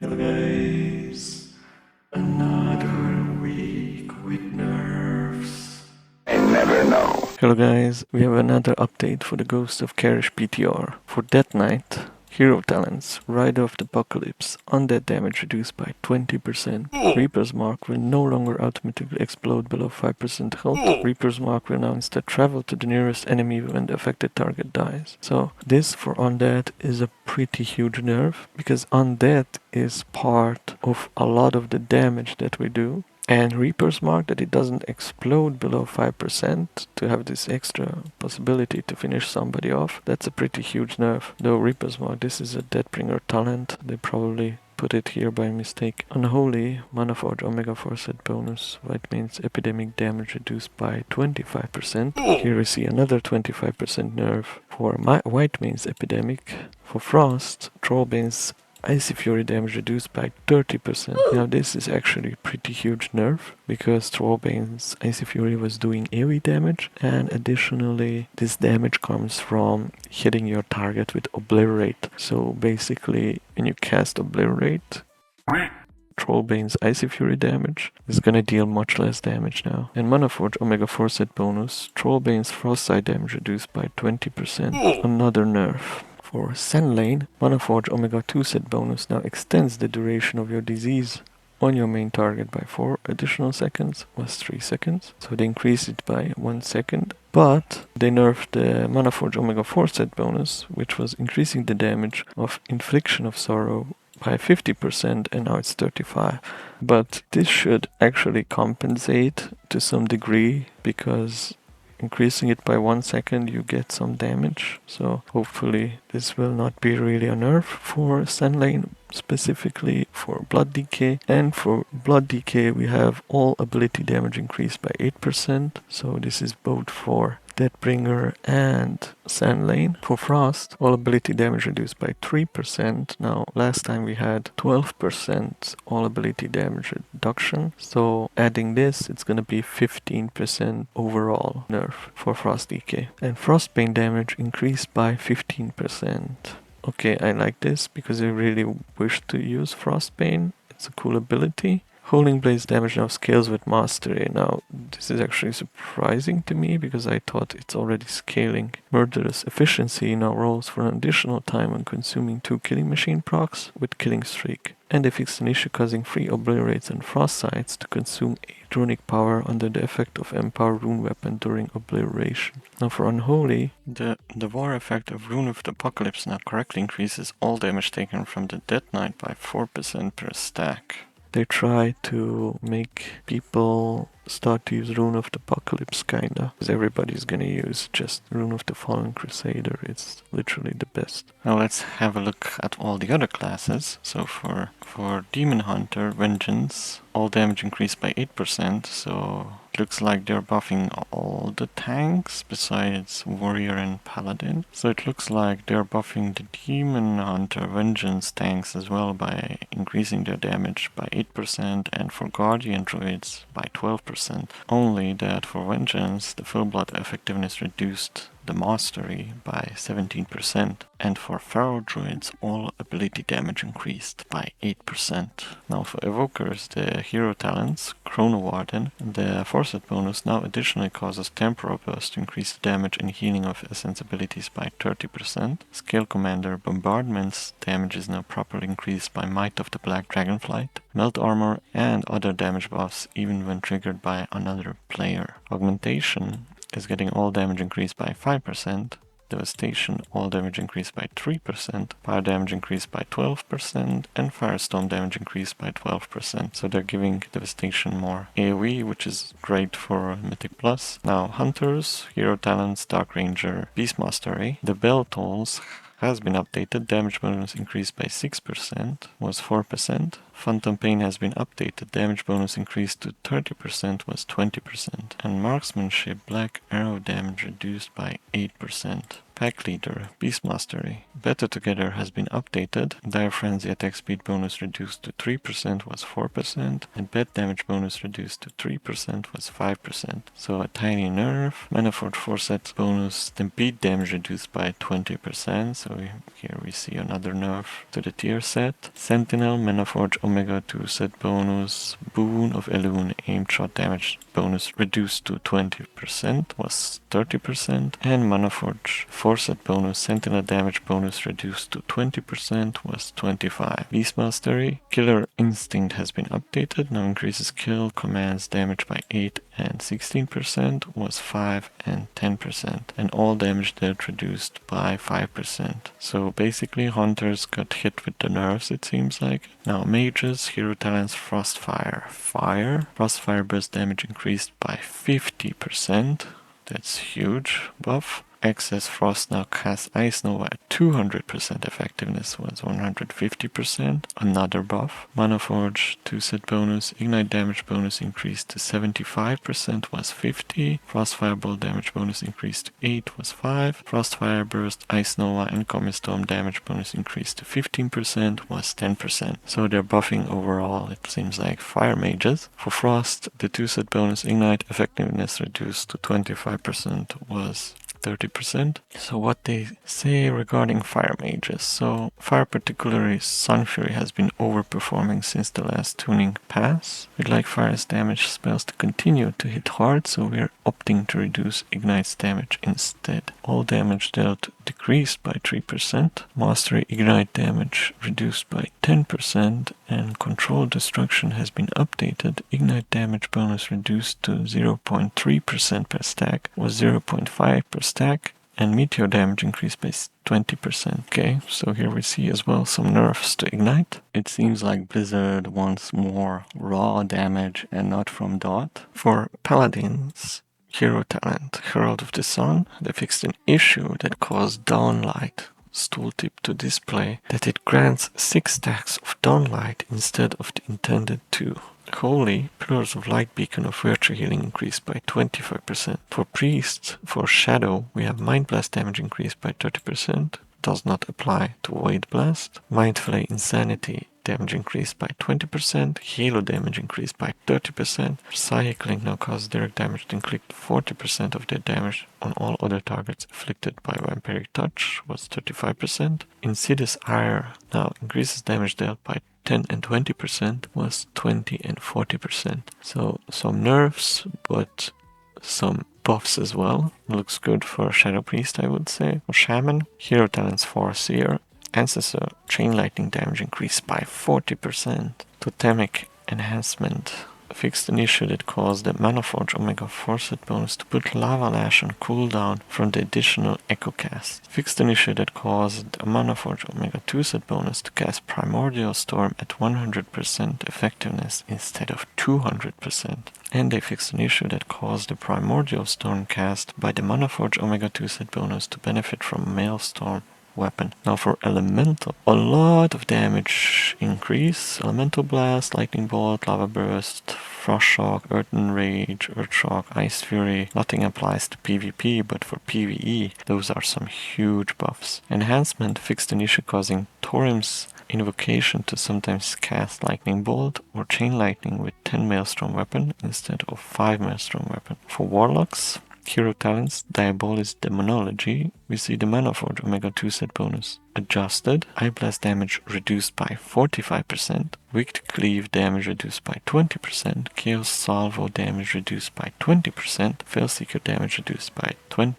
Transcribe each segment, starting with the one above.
Hello guys, another week with NERFS. I never know. Hello guys, we have another update for the Ghost of Karish PTR. For Death Knight, Hero Talents, Rider of the Apocalypse, undead damage reduced by 20%. Reaper's Mark will no longer automatically explode below 5% health. Reaper's Mark will now instead travel to the nearest enemy when the affected target dies. So this for undead is a pretty huge nerf, because undead is part of a lot of the damage that we do. And Reaper's Mark, that it doesn't explode below 5% to have this extra possibility to finish somebody off, that's a pretty huge nerf. Though Reaper's Mark, this is a Deathbringer talent, they probably put it here by mistake. Unholy, Mana Forge Omega 4 set bonus, white means epidemic damage reduced by 25%. Here we see another 25% nerf. For white means epidemic. For Frost, Trollbane's Icy Fury damage reduced by 30%. Now this is actually a pretty huge nerf, because Trollbane's Icy Fury was doing AoE damage, and additionally this damage comes from hitting your target with Obliterate. So basically when you cast Obliterate, Trollbane's Icy Fury damage is gonna deal much less damage now. And Mana Forge Omega 4 set bonus, Trollbane's Frostside damage reduced by 20%. Another nerf. For Sand Lane, Mana Forge Omega 2 set bonus now extends the duration of your disease on your main target by 4 additional seconds, was 3 seconds. So they increased it by 1 second. But they nerfed the Mana Forge Omega 4 set bonus, which was increasing the damage of Infliction of Sorrow by 50%, and now it's 35. But this should actually compensate to some degree, because increasing it by 1 second you get some damage. So hopefully this will not be really a nerf for Sand Lane, specifically for Blood Decay. And for Blood Decay we have all ability damage increased by 8%. So this is both for Deathbringer and Sand Lane. For Frost, all ability damage reduced by 3%. Now last time we had 12% all ability damage reduction. So adding this, it's gonna be 15% overall nerf for Frost Decay. And Frostbane damage increased by 15%. Okay, I like this because I really wish to use Frostbane. It's a cool ability. Holding Blaze damage now scales with Mastery. Now, this is actually surprising to me, because I thought it's already scaling. Murderous Efficiency now rolls for an additional time when consuming 2 Killing Machine procs with Killing Streak. And they fixed an issue causing free Obliterates and Frost Sights to consume 8 runic power under the effect of Empower Rune Weapon during Obliteration. Now for Unholy, the war effect of Rune of the Apocalypse now correctly increases all damage taken from the Death Knight by 4% per stack. They try to make people start to use Rune of the Apocalypse, kinda. Because everybody's gonna use just Rune of the Fallen Crusader. It's literally the best. Now let's have a look at all the other classes. So for Demon Hunter, Vengeance, all damage increased by 8%. So it looks like they're buffing all the tanks besides Warrior and Paladin. So it looks like they're buffing the Demon Hunter Vengeance tanks as well by increasing their damage by 8%, and for Guardian Druids by 12%. Only that for Vengeance, the full blood effectiveness reduced the mastery by 17%, and for Pharaoh Druids all ability damage increased by 8%. Now for Evokers, the hero talents, Chrono Warden, the Foresight bonus now additionally causes Temporal Burst to increase the damage and healing of essence abilities by 30%. Scale Commander, Bombardment's damage is now properly increased by Might of the Black Dragonflight, Melt Armor, and other damage buffs even when triggered by another player. Augmentation is getting all damage increased by 5%, Devastation all damage increased by 3%, Fire damage increased by 12%, and Firestorm damage increased by 12%. So they're giving Devastation more AoE, which is great for Mythic Plus. Now Hunters, Hero Talents, Dark Ranger, Beastmastery. The Bell Tolls has been updated. Damage bonus increased by 6%, was 4%. Phantom Pain has been updated. Damage bonus increased to 30%, was 20%. And Marksmanship, Black Arrow damage reduced by 8%. Pack Leader, Beast Mastery. Better Together has been updated. Dire Frenzy attack speed bonus reduced to 3% was 4%, and bed damage bonus reduced to 3% was 5%. So a tiny nerf. Manifold Force bonus, Stampede damage reduced by 20%, so here we see another nerf to the tier set. Sentinel, Manifold Omega 2 set bonus, Boon of Elune aimed shot damage bonus reduced to 20% was 30%, and Manifold Force bonus, Sentinel damage bonus reduced to 20% was 25%. Beast Mastery, Killer Instinct has been updated, now increases kill commands damage by 8 and 16% was 5 and 10%, and all damage dealt reduced by 5%. So basically Hunters got hit with the nerfs, it seems like. Now Mages, Hero Talents Frostfire. Frostfire burst damage increased by 50%, that's huge buff. Excess Frost now casts Ice Nova at 200% effectiveness was 150%, another buff. Mana Forge 2 set bonus, Ignite damage bonus increased to 75% was 50, Frost Fireball damage bonus increased to 8 was 5, Frost Fire Burst, Ice Nova and Comet Storm damage bonus increased to 15% was 10%. So they're buffing overall, it seems like, Fire Mages. For Frost, the 2 set bonus Ignite effectiveness reduced to 25% was 30%. So what they say regarding Fire Mages. So Fire, particularly Sun Fury, has been overperforming since the last tuning pass. We'd like Fire's damage spells to continue to hit hard, so we're opting to reduce Ignite's damage instead. All damage dealt decreased by 3%. Mastery Ignite damage reduced by 10%, and Control Destruction has been updated. Ignite damage bonus reduced to 0.3% per stack, was 0.5 per stack, and Meteor damage increased by 20%. Okay, so here we see as well some nerfs to Ignite. It seems like Blizzard wants more raw damage and not from dot. For Paladins, Hero Talent, Herald of the Sun, they fixed an issue that caused Dawnlight tooltip to display that it grants 6 stacks of Dawnlight instead of the intended 2. Holy, Pillars of Light Beacon of Virtue Healing increased by 25%. For Priests, for Shadow, we have Mind Blast damage increased by 30%. Does not apply to Void Blast. Mind Flay Insanity damage increased by 20%, Halo damage increased by 30%, Psychic Link now causes direct damage to inflict 40% of their damage on all other targets afflicted by Vampiric Touch was 35%, Insidious Ire now increases damage dealt by 10 and 20% was 20 and 40%. So some nerfs, but some buffs as well. Looks good for Shadow Priest, I would say. For Shaman, Hero Talents for Seer, Ancestor Chain Lightning damage increased by 40%. Totemic Enhancement fixed an issue that caused the Maniforge Omega 4 set bonus to put Lava Lash on cooldown from the additional Echo Cast. Fixed an issue that caused a Maniforge Omega 2 set bonus to cast Primordial Storm at 100% effectiveness instead of 200%. And they fixed an issue that caused the Primordial Storm cast by the Maniforge Omega 2 set bonus to benefit from Maelstrom weapon. Now for Elemental, a lot of damage increase. Elemental Blast, Lightning Bolt, Lava Burst, Frost Shock, Earthen Rage, Earth Shock, Ice Fury. Nothing applies to PvP, but for PvE, those are some huge buffs. Enhancement fixed an issue causing Thorim's Invocation to sometimes cast Lightning Bolt or Chain Lightning with 10 Maelstrom weapon instead of 5 Maelstrom weapon. For Warlocks, Hero Talents, Diabolis Demonology, we see the Maniforge Omega 2 set bonus adjusted, Eye Blast damage reduced by 45%, Wicked Cleave damage reduced by 20%, Chaos Salvo damage reduced by 20%, Failseeker damage reduced by 20%.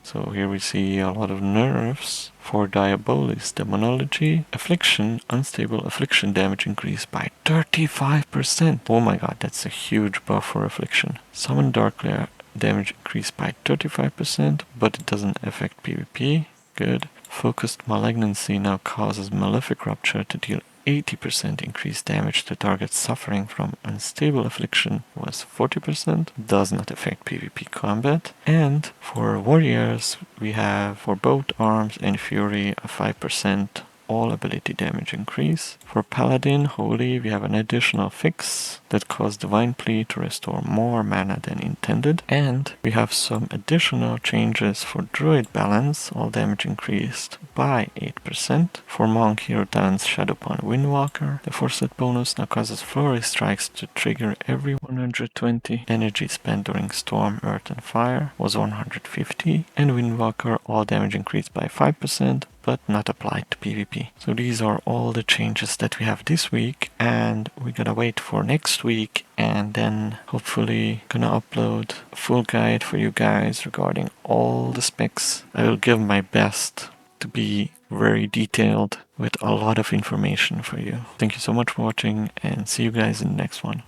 So here we see a lot of nerfs. For Diabolis Demonology, Affliction, Unstable Affliction damage increased by 35%. Oh my god, that's a huge buff for Affliction. Summon Dark Lair damage increased by 35%, but it doesn't affect PvP. Good. Focused Malignancy now causes Malefic Rupture to deal 80% increased damage to targets suffering from Unstable Affliction was 40%, does not affect PvP combat. And for Warriors, we have for both Arms and Fury a 5% all ability damage increase. For Paladin Holy, we have an additional fix that caused Divine Plea to restore more mana than intended. And we have some additional changes for Druid Balance, all damage increased by 8%. For Monk, Hero Talents Shadowpan Windwalker, the Foresight bonus now causes Flurry Strikes to trigger every 120. Energy spent during Storm, Earth and Fire was 150. And Windwalker, all damage increased by 5%, but not applied to PvP. So these are all the changes that we have this week, and we gotta wait for next week, and then hopefully gonna upload a full guide for you guys regarding all the specs. I will give my best to be very detailed with a lot of information for you. Thank you so much for watching, and see you guys in the next one.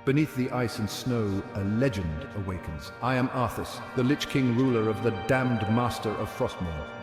Beneath the ice and snow, a legend awakens. I am Arthas, the Lich King ruler of the damned master of Frostmourne.